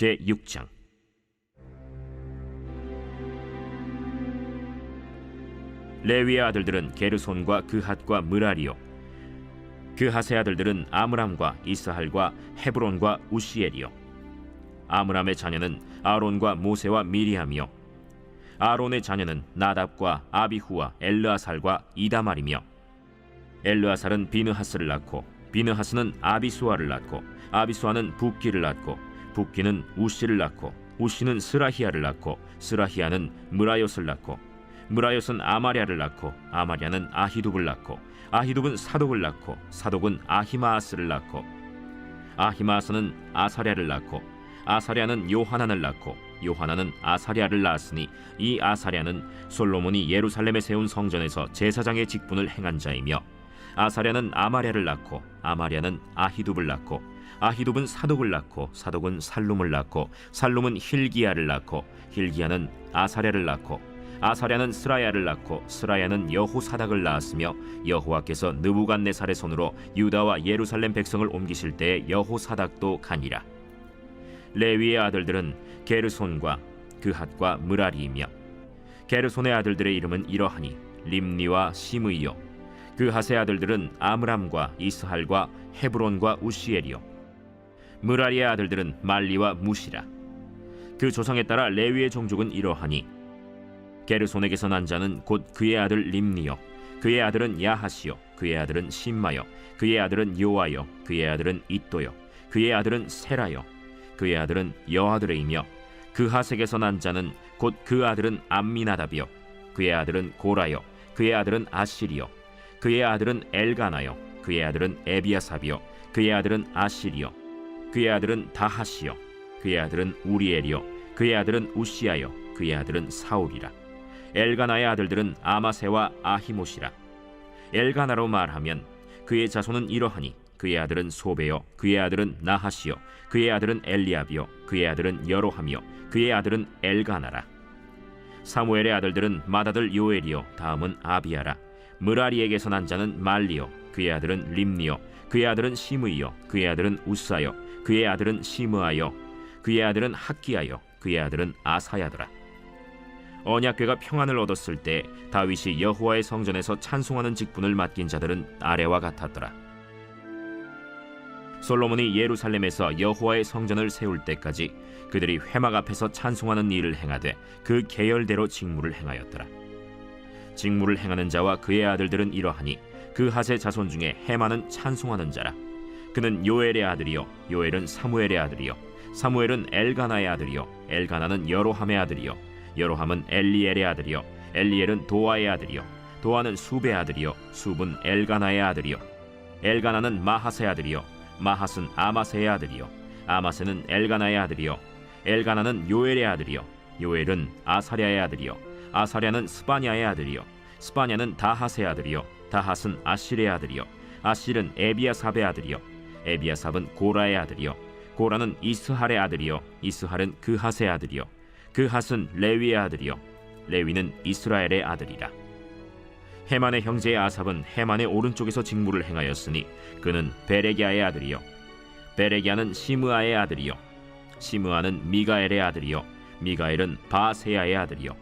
제6장. 레위의 아들들은 게르손과 그핫과 므라리요, 그핫의 아들들은 아므람과 이스할과 헤브론과 우시엘이요. 아므람의 자녀는 아론과 모세와 미리암이요, 아론의 자녀는 나답과 아비후와 엘르아살과 이다말이며, 엘르아살은 비느하스를 낳고 비느하스는 아비수아를 낳고 아비수아는 붓기를 낳고 붓기는 우시를 낳고 우시는 스라히야를 낳고 스라히야는 므라옅을 낳고 므라옅은 아마랴를 낳고 아마랴는 아히둡을 낳고 아히둡은 사독을 낳고 사독은 아히마아스를 낳고 아히마아스는 아사랴를 낳고 아사랴는 요하난을 낳고 요하난은 아사랴를 낳았으니 이 아사랴는 솔로몬이 예루살렘에 세운 성전에서 제사장의 직분을 행한 자이며, 아사랴는 아마랴를 낳고 아마랴는 아히둡을 낳고 아히둡은 사독을 낳고 사독은 살룸을 낳고 살룸은 힐기야를 낳고 힐기야는 아사랴를 낳고 아사랴는 스라야를 낳고 스라야는 여호사닥을 낳았으며, 여호와께서 느부갓네살의 손으로 유다와 예루살렘 백성을 옮기실 때에 여호사닥도 가니라. 레위의 아들들은 게르손과 그핫과 므라리이며, 게르손의 아들들의 이름은 이러하니 림니와 시므이요, 그핫의 아들들은 아므람과 이스할과 헤브론과 우시엘이요, 므라리의 아들들은 말리와 무시라. 그 조상에 따라 레위의 종족은 이러하니 게르손에게서 난 자는 곧 그의 아들 림니요, 그의 아들은 야하시요, 그의 아들은 심마요, 그의 아들은 요아요, 그의 아들은 잇도요, 그의 아들은 세라요, 그의 아들은 여아드레이며, 그핫에게서 난 자는 곧 그 아들은 암미나답이요, 그의 아들은 고라요, 그의 아들은 아시리요, 그의 아들은 엘가나요, 그의 아들은 에비아삽이요, 그의 아들은 아시리요, 그의 아들은 다하시요, 그의 아들은 우리엘이요, 그의 아들은 우시아요, 그의 아들은 사울이라. 엘가나의 아들들은 아마세와 아히못이라. 엘가나로 말하면 그의 자손은 이러하니 그의 아들은 소베요, 그의 아들은 나하시요, 그의 아들은 엘리압이요, 그의 아들은 여로함이요, 그의 아들은 엘가나라. 사무엘의 아들들은 맏아들 요엘이요, 다음은 아비야라. 므라리에게서 난 자는 말리요, 그의 아들은 림니요, 그의 아들은 시므이요, 그의 아들은 우사요, 그의 아들은 시므아요, 그의 아들은 학기야요, 그의 아들은 아사야더라. 언약궤가 평안을 얻었을 때 다윗이 여호와의 성전에서 찬송하는 직분을 맡긴 자들은 아래와 같았더라. 솔로몬이 예루살렘에서 여호와의 성전을 세울 때까지 그들이 회막 앞에서 찬송하는 일을 행하되 그 계열대로 직무를 행하였더라. 직무를 행하는 자와 그의 아들들은 이러하니 그핫의 자손 중에 헤만은 찬송하는 자라. 그는 요엘의 아들이요, 요엘은 사무엘의 아들이요, 사무엘은 엘가나의 아들이요, 엘가나는 여로함의 아들이요, 여로함은 엘리엘의 아들이요, 엘리엘은 도아의 아들이요, 도아는 숲의 아들이요, 숲은 엘가나의 아들이요, 엘가나는 마하스의 아들이요, 마하스는 아마세의 아들이요, 아마세는 엘가나의 아들이요, 엘가나는 요엘의 아들이요, 요엘은 아사랴의 아들이요, 아사랴는 스바냐의 아들이요, 스바냐는 다핫의 아들이요, 다핫은 아실의 아들이요, 아실은 에비아삽의 아들이요, 에비아삽은 고라의 아들이요, 고라는 이스할의 아들이요, 이스할은 그핫의 아들이요, 그핫은 레위의 아들이요, 레위는 이스라엘의 아들이라. 헤만의 형제 아삽은 헤만의 오른쪽에서 직무를 행하였으니 그는 베레기야의 아들이요, 베레기야는 시므아의 아들이요, 시므아는 미가엘의 아들이요, 미가엘은 바세야의 아들이요,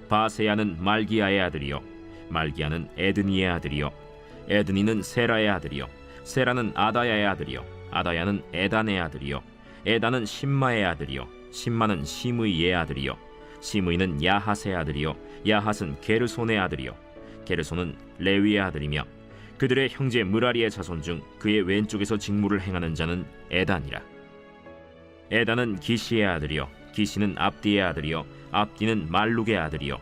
바세야는 말기야의 아들이요, 말기야는 에드니의 아들이요, 에드니는 세라의 아들이요, 세라는 아다야의 아들이요, 아다야는 에단의 아들이요, 에단은 심마의 아들이요, 심마는 시므이의 아들이요, 시므이는 야핫의 아들이요, 야핫은 게르손의 아들이요, 게르손은 레위의 아들이며, 그들의 형제 므라리의 자손 중 그의 왼쪽에서 직무를 행하는 자는 에단이라. 에단은 기시의 아들이요, 기시는 압디의 아들이요, 압디는 말룩의 아들이요,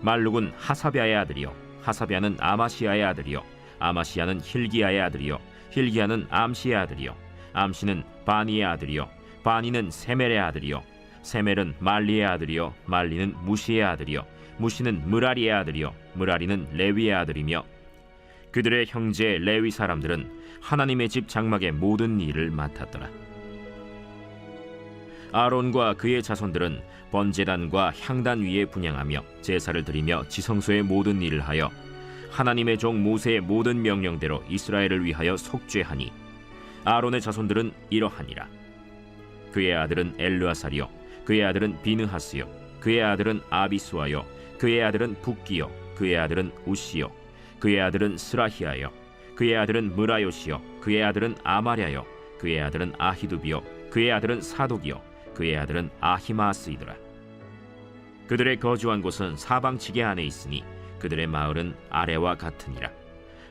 말룩은 하사비아의 아들이요, 하사비아는 아마시아의 아들이요, 아마시아는 힐기야의 아들이요, 힐기야는 암시의 아들이요, 암시는 바니의 아들이요, 바니는 세멜의 아들이요, 세멜은 말리의 아들이요, 말리는 무시의 아들이요, 무시는 므라리의 아들이요, 므라리는 레위의 아들이며, 그들의 형제 레위 사람들은 하나님의 집 장막의 모든 일을 맡았더라. 아론과 그의 자손들은 번제단과 향단 위에 분향하며 제사를 드리며 지성소의 모든 일을 하여 하나님의 종 모세의 모든 명령대로 이스라엘을 위하여 속죄하니, 아론의 자손들은 이러하니라. 그의 아들은 엘르아살이요 그의 아들은 비느하스요 그의 아들은 아비수아요 그의 아들은 붓기요 그의 아들은 우시요 그의 아들은 스라히아요 그의 아들은 무라요시요 그의 아들은 아마랴요 그의 아들은 아히두비요 그의 아들은 사독이요 그의 아들은 아히마스이더라. 그들의 거주한 곳은 사방지게 안에 있으니 그들의 마을은 아래와 같으니라.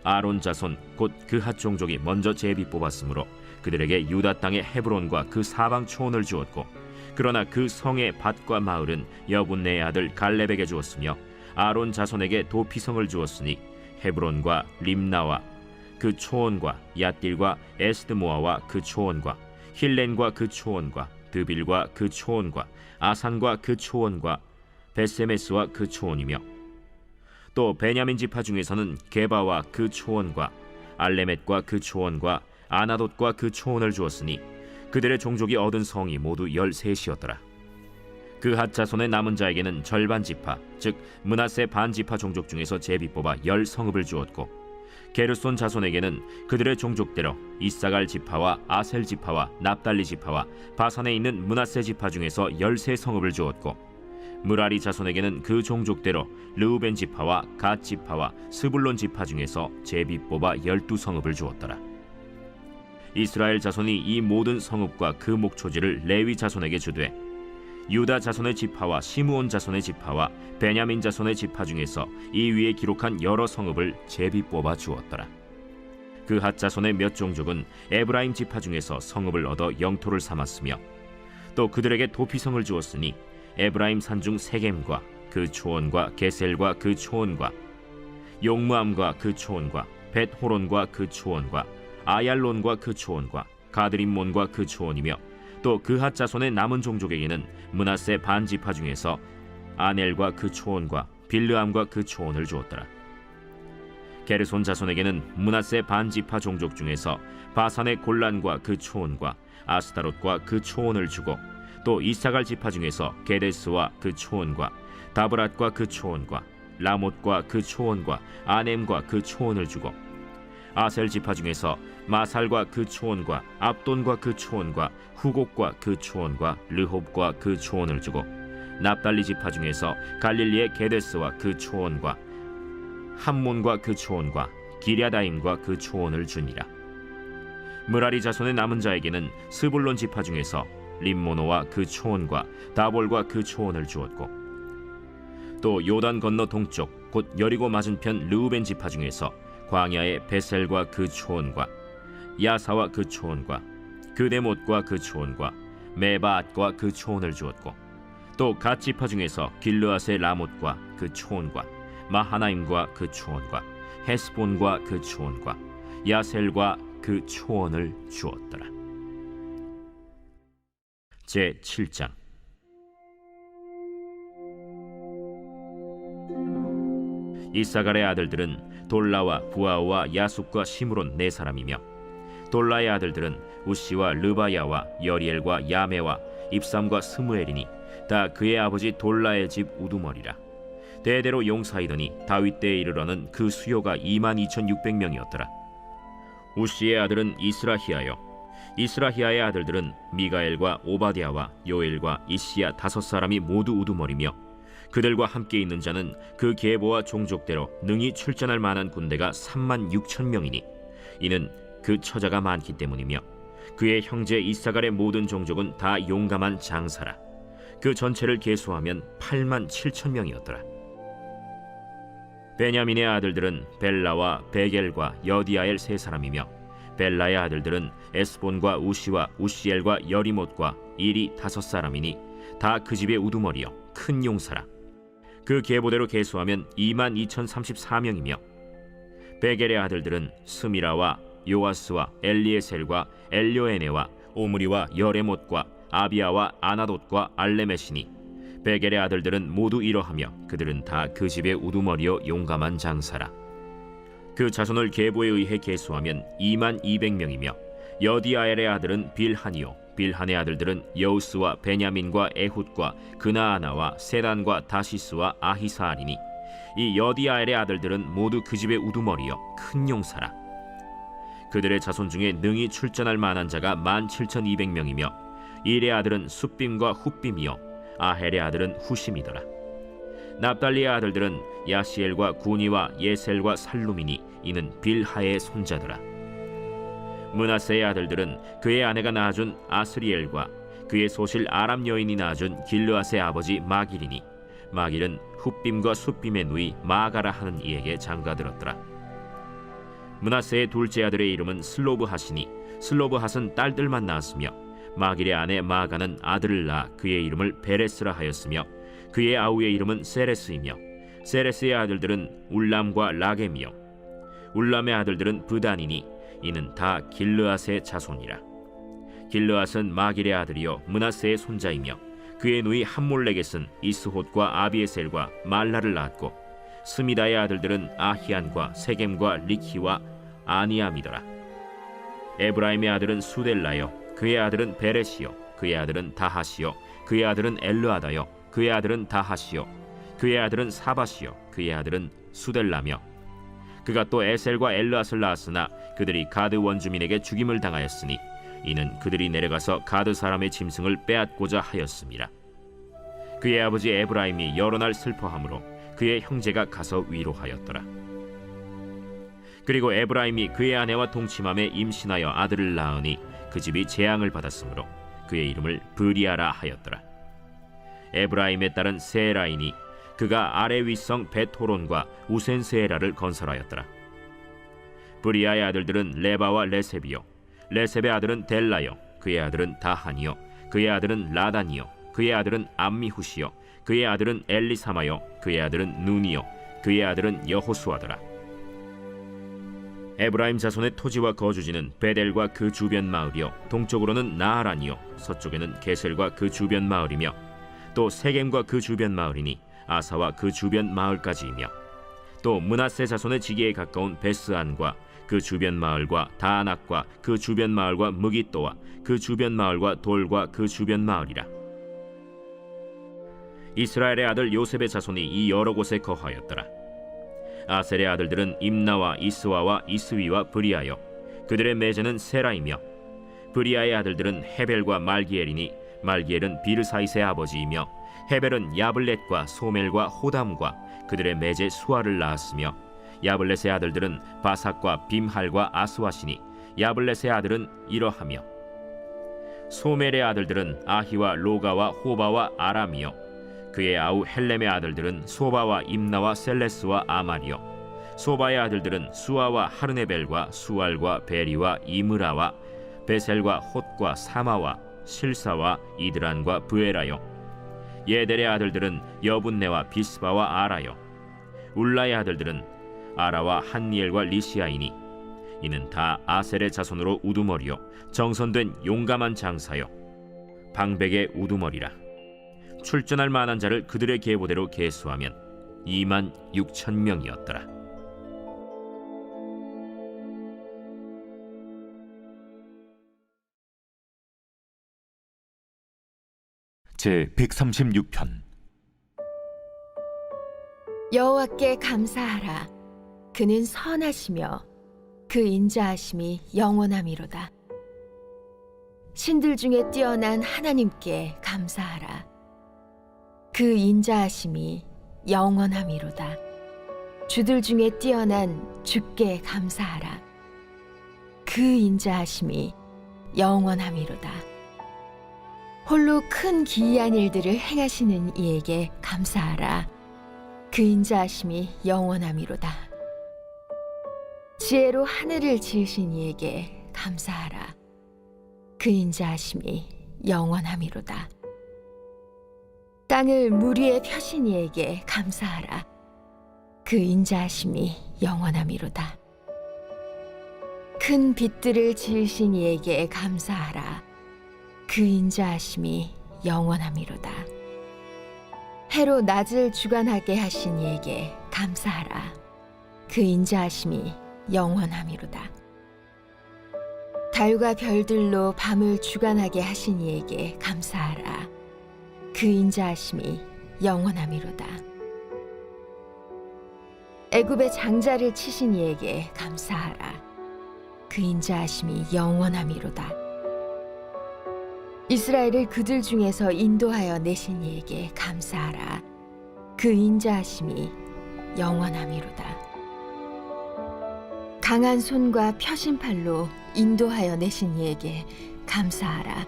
아론 자손 곧 그핫 종족이 먼저 제비 뽑았으므로 그들에게 유다 땅의 헤브론과 그 사방 초원을 주었고, 그러나 그 성의 밭과 마을은 여분네의 아들 갈렙에게 주었으며 아론 자손에게 도피성을 주었으니 헤브론과 림나와 그 초원과 얏딜과 에스드모아와 그 초원과 힐렌과 그 초원과 드빌과 그 초원과 아산과 그 초원과 베세메스와 그 초원이며, 또 베냐민 지파 중에서는 게바와 그 초원과 알레멧과 그 초원과 아나돗과 그 초원을 주었으니 그들의 종족이 얻은 성이 모두 13이었더라. 그핫 자손의 남은 자에게는 절반 지파, 즉 므낫세 반 지파 종족 중에서 제비 뽑아 10성읍을 주었고, 게르손 자손에게는 그들의 종족대로 이사갈 지파와 아셀 지파와 납달리 지파와 바산에 있는 므낫세 지파 중에서 13성읍을 주었고, 무라리 자손에게는 그 종족대로 르우벤 지파와 갓 지파와 스불론 지파 중에서 제비 뽑아 12성읍을 주었더라. 이스라엘 자손이 이 모든 성읍과 그 목초지를 레위 자손에게 주되, 유다 자손의 지파와 시므온 자손의 지파와 베냐민 자손의 지파 중에서 이 위에 기록한 여러 성읍을 제비 뽑아 주었더라. 그핫 자손의 몇 종족은 에브라임 지파 중에서 성읍을 얻어 영토를 삼았으며, 또 그들에게 도피성을 주었으니 에브라임 산중 세겜과 그 초원과 게셀과 그 초원과 용무암과 그 초원과 벳호론과 그 초원과 아얄론과 그 초원과 가드림몬과 그 초원이며, 또 그핫 자손의 남은 종족에게는 므낫세 반 지파 중에서 아넬과 그 초원과 빌르암과 그 초원을 주었더라. 게르손 자손에게는 므낫세 반 지파 종족 중에서 바산의 골란과 그 초원과 아스타롯과 그 초원을 주고, 또 이사갈 지파 중에서 게데스와 그 초원과 다브랏과 그 초원과 라못과 그 초원과 아넴과 그 초원을 주고, 아셀 지파 중에서 마살과 그 초원과 압돈과 그 초원과 후곡과 그 초원과 르홉과 그 초원을 주고, 납달리 지파 중에서 갈릴리의 게데스와 그 초원과 함몬과 그 초원과 기랴다임과 그 초원을 주니라. 무라리 자손의 남은 자에게는 스불론 지파 중에서 림모노와 그 초원과 다볼과 그 초원을 주었고, 또 요단 건너 동쪽 곧 여리고 맞은편 르우벤 지파 중에서 광야의 베셀과 그 초원과 야사와 그 초원과 그데못과 그 초원과 메바앗과 그 초원을 주었고, 또 갓 지파 중에서 길르앗의 라못과 그 초원과 마하나임과 그 초원과 헤스본과 그 초원과 야셀과 그 초원을 주었더라. 제7장. 이사갈의 아들들은 돌라와 부아오와 야숲과 시므론 4사람이며, 돌라의 아들들은 우시와 르바야와 여리엘과 야메와 입삼과 스무엘이니 다 그의 아버지 돌라의 집 우두머리라. 대대로 용사이더니 다윗 때에 이르러는 그 수요가 22,600명이었더라. 우시의 아들은 이스라히야요, 이스라히야의 아들들은 미가엘과 오바댜와 요엘과 이시야 5사람이 모두 우두머리며, 그들과 함께 있는 자는 그 계보와 종족대로 능히 출전할 만한 군대가 36,000명이니 이는 그 처자가 많기 때문이며, 그의 형제 이사갈의 모든 종족은 다 용감한 장사라. 그 전체를 계수하면 87,000명이었더라. 베냐민의 아들들은 벨라와 베겔과 여디아엘 3사람이며, 벨라의 아들들은 에스본과 우시와 우시엘과 여리못과 일이 5사람이니 다 그 집의 우두머리요 큰 용사라. 그 계보대로 계수하면 22,034명이며, 베겔의 아들들은 스미라와 요아스와 엘리에셀과 엘료에네와 오므리와 여레못과 아비아와 아나돗과 알레메시니, 베겔의 아들들은 모두 이러하며 그들은 다 그 집의 우두머리요 용감한 장사라. 그 자손을 계보에 의해 계수하면 22,000명이며, 여디아엘의 아들은 빌한이요, 빌한의 아들들은 여우스와 베냐민과 에훗과 그나아나와 세단과 다시스와 아히사알이니 이 여디아엘의 아들들은 모두 그 집의 우두머리요 큰 용사라. 그들의 자손 중에 능히 출전할 만한 자가 17,200명이며 일의 아들은 숫빔과 훗빔이요 아헬의 아들은 후심이더라. 납달리의 아들들은 야시엘과 구니와 예셀과 살루미니 이는 빌하의 손자더라. 므낫세의 아들들은 그의 아내가 낳아준 아스리엘과 그의 소실 아람 여인이 낳아준 길르앗의 아버지 마길이니 마길은 훗빔과 숫빔의 누이 마가라 하는 이에게 장가들었더라. 므낫세의 둘째 아들의 이름은 슬로브핫이니 슬로브핫은 딸들만 낳았으며 마길의 아내 마가는 아들을 낳아 그의 이름을 베레스라 하였으며 그의 아우의 이름은 세레스이며 세레스의 아들들은 울람과 라겜이요 울람의 아들들은 브단이니 이는 다 길르앗의 자손이라. 길르앗은 마길의 아들이요 므낫세의 손자이며 그의 누이 함몰레겟은 이스톳과 아비에셀과 말라를 낳았고 스미다의 아들들은 아히안과 세겜과 리키와 아니암이더라. 에브라임의 아들은 수델라요 그의 아들은 베레시요 그의 아들은 다하시요 그의 아들은 엘르아다요 그의 아들은 다하시요 그의 아들은 사바시요 그의 아들은 수델라며 그가 또 에셀과 엘르앗을 낳았으나 그들이 가드 원주민에게 죽임을 당하였으니 이는 그들이 내려가서 가드 사람의 짐승을 빼앗고자 하였음이라. 그의 아버지 에브라임이 여러 날 슬퍼하므로 그의 형제가 가서 위로하였더라. 그리고 에브라임이 그의 아내와 동침함에 임신하여 아들을 낳으니 그 집이 재앙을 받았으므로 그의 이름을 브리아라 하였더라. 에브라임의 딸은 세라이니 그가 아래 윗성 베토론과 우센세라를 건설하였더라. 브리아의 아들들은 레바와 레셉이요 레셉의 아들은 델라요 그의 아들은 다하니요 그의 아들은 라다니요 그의 아들은 암미후시요 그의 아들은 엘리사마요 그의 아들은 눈이요 그의 아들은 여호수아더라. 에브라임 자손의 토지와 거주지는 베델과 그 주변 마을이요 동쪽으로는 나하란이요 서쪽에는 게셀과 그 주변 마을이며 또 세겜과 그 주변 마을이니 아사와 그 주변 마을까지이며 또 므낫세 자손의 지기에 가까운 베스안과 그 주변 마을과 다낙과 그 주변 마을과 무깃도와 그 주변 마을과 돌과 그 주변 마을이라. 이스라엘의 아들 요셉의 자손이 이 여러 곳에 거하였더라. 아셀의 아들들은 임나와 이스와와 이스위와 브리아요 그들의 매제는 세라이며 브리아의 아들들은 헤벨과 말기엘이니 말기엘은 비르사이스의 아버지이며 헤벨은 야블렛과 소멜과 호담과 그들의 매제 수아를 낳았으며 야블렛의 아들들은 바삭과 빔할과 아스와시니 야블렛의 아들은 이러하며 소멜의 아들들은 아히와 로가와 호바와 아람이요 그의 아우 헬렘의 아들들은 소바와 임나와 셀레스와 아말이요 소바의 아들들은 수아와 하르네벨과 수알과 베리와 이므라와 베셀과 톳과 사마와 실사와 이드란과 브에라요 예델의 아들들은 여분네와 비스바와 아라요 울라의 아들들은 아라와 한니엘과 리시아이니 이는 다 아셀의 자손으로 우두머리요 정선된 용감한 장사요 방백의 우두머리라. 출전할 만한 자를 그들의 계보대로 계수하면 26,000명이었더라. 제 136편. 여호와께 감사하라. 그는 선하시며 그 인자하심이 영원함이로다. 신들 중에 뛰어난 하나님께 감사하라. 그 인자하심이 영원함이로다. 주들 중에 뛰어난 주께 감사하라. 그 인자하심이 영원함이로다. 홀로 큰 기이한 일들을 행하시는 이에게 감사하라. 그 인자하심이 영원함이로다. 지혜로 하늘을 지으신 이에게 감사하라. 그 인자하심이 영원함이로다. 땅을 물 위에 펴신 이에게 감사하라. 그 인자하심이 영원함이로다. 큰 빛들을 지으신 이에게 감사하라. 그 인자하심이 영원함이로다. 해로 낮을 주관하게 하신 이에게 감사하라. 그 인자하심이 영원함이로다. 달과 별들로 밤을 주관하게 하신 이에게 감사하라. 그 인자하심이 영원함이로다. 애굽의 장자를 치신 이에게 감사하라. 그 인자하심이 영원함이로다. 이스라엘을 그들 중에서 인도하여 내신 이에게 감사하라. 그 인자하심이 영원함이로다. 강한 손과 펴신 팔로 인도하여 내신 이에게 감사하라.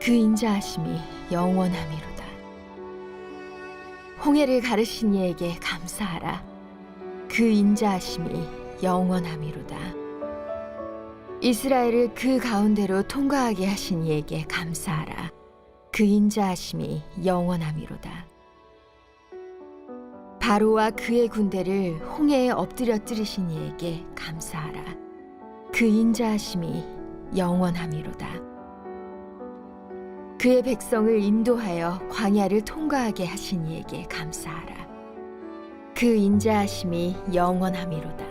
그 인자하심이 영원함이로다. 홍해를 가르신 이에게 감사하라. 그 인자하심이 영원함이로다. 이스라엘을 그 가운데로 통과하게 하신 이에게 감사하라. 그 인자하심이 영원함이로다. 바로와 그의 군대를 홍해에 엎드려뜨리신 이에게 감사하라. 그 인자하심이 영원함이로다. 그의 백성을 인도하여 광야를 통과하게 하신 이에게 감사하라. 그 인자하심이 영원함이로다.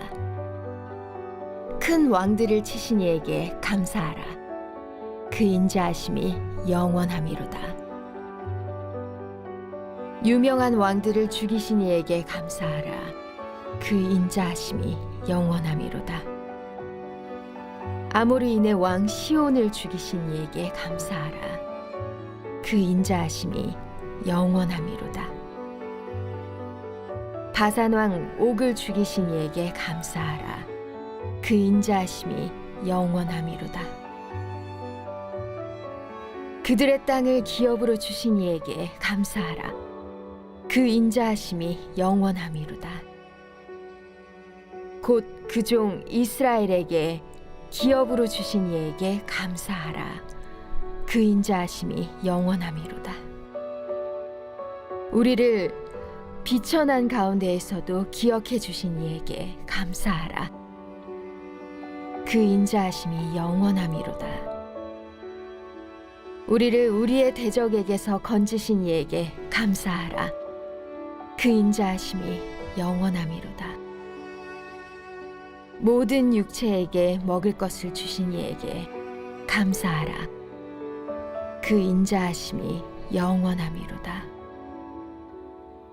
큰 왕들을 치신 이에게 감사하라. 그 인자하심이 영원함이로다. 유명한 왕들을 죽이신 이에게 감사하라. 그 인자하심이 영원함이로다. 아모르인의 왕 시온을 죽이신 이에게 감사하라. 그 인자하심이 영원함이로다. 바산 왕 옥을 죽이신 이에게 감사하라. 그 인자하심이 영원함이로다. 그들의 땅을 기업으로 주신 이에게 감사하라. 그 인자하심이 영원함이로다. 곧 그 종 이스라엘에게 기업으로 주신 이에게 감사하라. 그 인자하심이 영원함이로다. 우리를 비천한 가운데에서도 기억해 주신 이에게 감사하라. 그 인자하심이 영원함이로다. 우리를 우리의 대적에게서 건지신 이에게 감사하라. 그 인자하심이 영원함이로다. 모든 육체에게 먹을 것을 주신 이에게 감사하라. 그 인자하심이 영원함이로다.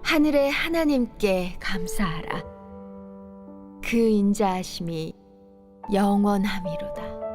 하늘의 하나님께 감사하라. 그 인자하심이 영원함이로다.